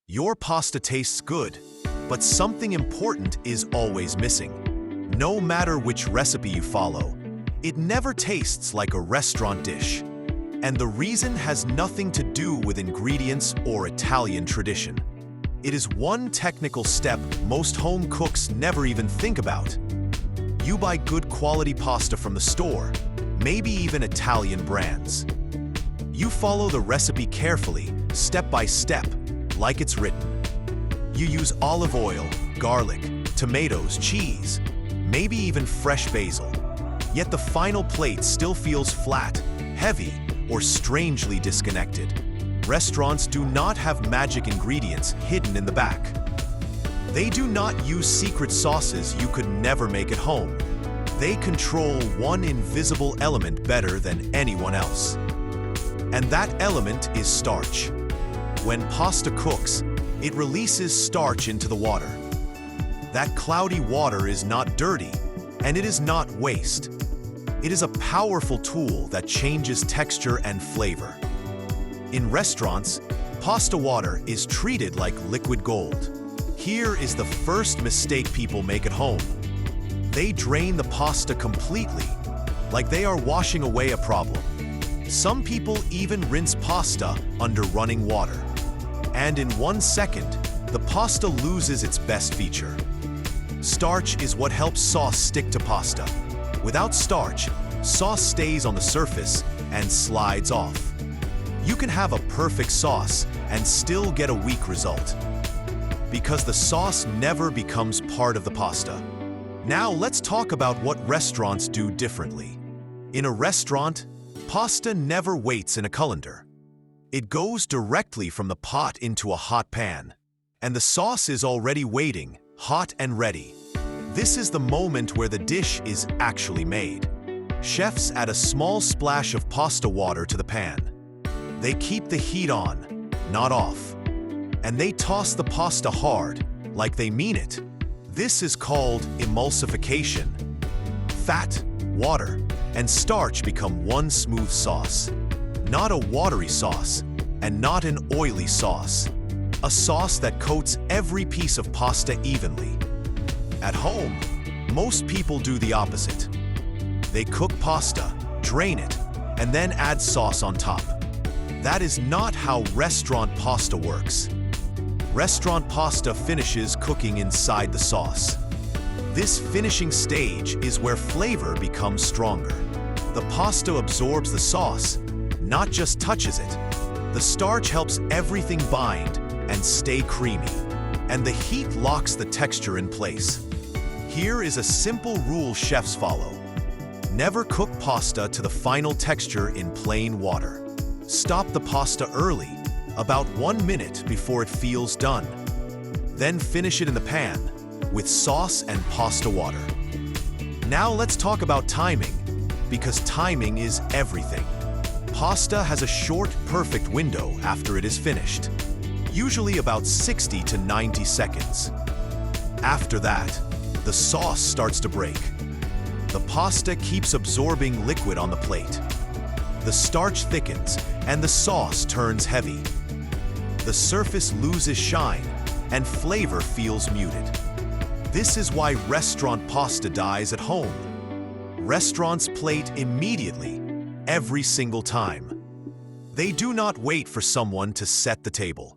Your pasta tastes good, but something important is always missing. No matter which recipe you follow, it never tastes like a restaurant dish. And the reason has nothing to do with ingredients or Italian tradition. It is one technical step most home cooks never even think about. You buy good quality pasta from the store, maybe even Italian brands. You follow the recipe carefully, step by step, like it's written. You use olive oil, garlic, tomatoes, cheese, maybe even fresh basil. Yet the final plate still feels flat, heavy, or strangely disconnected. Restaurants do not have magic ingredients hidden in the back. They do not use secret sauces you could never make at home. They control one invisible element better than anyone else. And that element is starch. When pasta cooks, it releases starch into the water. That cloudy water is not dirty, and it is not waste. It is a powerful tool that changes texture and flavor. In restaurants, pasta water is treated like liquid gold. Here is the first mistake people make at home. They drain the pasta completely, like they are washing away a problem. Some people even rinse pasta under running water. And in 1 second, the pasta loses its best feature. Starch is what helps sauce stick to pasta. Without starch, sauce stays on the surface and slides off. You can have a perfect sauce and still get a weak result, because the sauce never becomes part of the pasta. Now let's talk about what restaurants do differently. In a restaurant, pasta never waits in a colander. It goes directly from the pot into a hot pan, and the sauce is already waiting, hot and ready. This is the moment where the dish is actually made. Chefs add a small splash of pasta water to the pan. They keep the heat on, not off. And they toss the pasta hard, like they mean it. This is called emulsification. Fat, water, and starch become one smooth sauce. Not a watery sauce, and not an oily sauce. A sauce that coats every piece of pasta evenly. At home, most people do the opposite. They cook pasta, drain it, and then add sauce on top. That is not how restaurant pasta works. Restaurant pasta finishes cooking inside the sauce. This finishing stage is where flavor becomes stronger. The pasta absorbs the sauce, not just touches it. The starch helps everything bind and stay creamy, and the heat locks the texture in place. Here is a simple rule chefs follow. Never cook pasta to the final texture in plain water. Stop the pasta early, about 1 minute before it feels done. Then finish it in the pan with sauce and pasta water. Now let's talk about timing, because timing is everything. Pasta has a short, perfect window after it is finished, usually about 60 to 90 seconds. After that, the sauce starts to break. The pasta keeps absorbing liquid on the plate. The starch thickens and the sauce turns heavy. The surface loses shine and flavor feels muted. This is why restaurant pasta dies at home. Restaurants plate immediately, every single time. They do not wait for someone to set the table.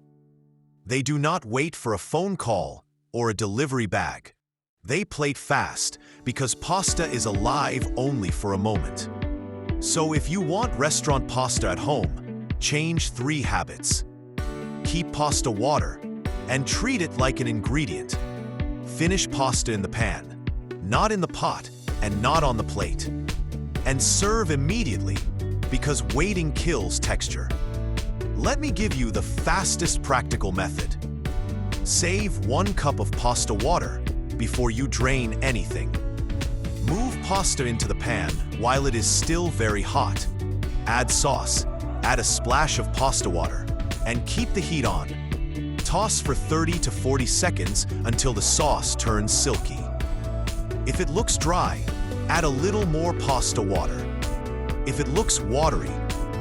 They do not wait for a phone call or a delivery bag. They plate fast because pasta is alive only for a moment. So if you want restaurant pasta at home, change 3 habits. Keep pasta water and treat it like an ingredient. Finish pasta in the pan, not in the pot and not on the plate. And serve immediately, because waiting kills texture. Let me give you the fastest practical method. Save 1 cup of pasta water before you drain anything. Move pasta into the pan while it is still very hot. Add sauce, add a splash of pasta water, and keep the heat on. Toss for 30 to 40 seconds until the sauce turns silky. If it looks dry, add a little more pasta water. If it looks watery,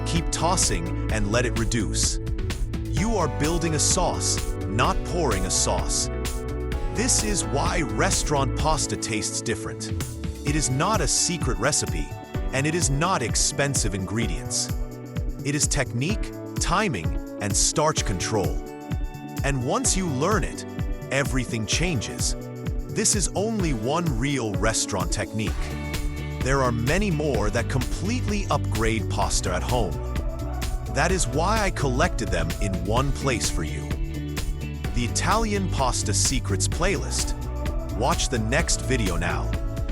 keep tossing and let it reduce. You are building a sauce, not pouring a sauce. This is why restaurant pasta tastes different. It is not a secret recipe, and it is not expensive ingredients. It is technique, timing, and starch control. And once you learn it, everything changes. This is only one real restaurant technique. There are many more that completely upgrade pasta at home. That is why I collected them in one place for you. The Italian Pasta Secrets playlist. Watch the next video now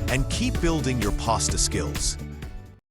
and keep building your pasta skills.